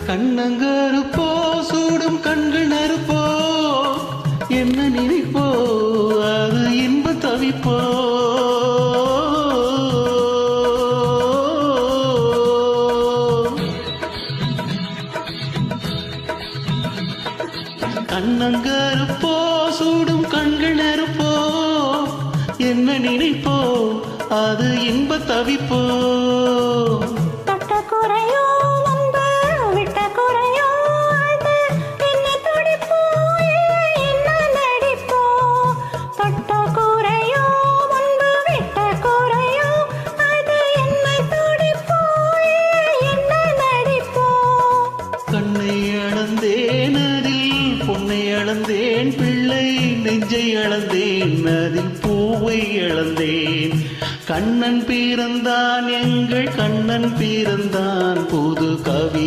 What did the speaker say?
கண்ணங்கருப்போ சூடும் கண்கள் நறுப்போ என்ன நினைப்போ அது இன்ப தவிப்போ கண்ணங்கருப்போ சூடும் கண்கள் நறுப்போ என்ன நினைப்போ அது இன்ப தவிப்போ பொன்னை அளந்தேன் பிள்ளை நெஞ்சை அளந்தேன் அதில் பூவை அளந்தேன் கண்ணன் பிறந்தான் எங்கள் கண்ணன் பிறந்தான் புது கவி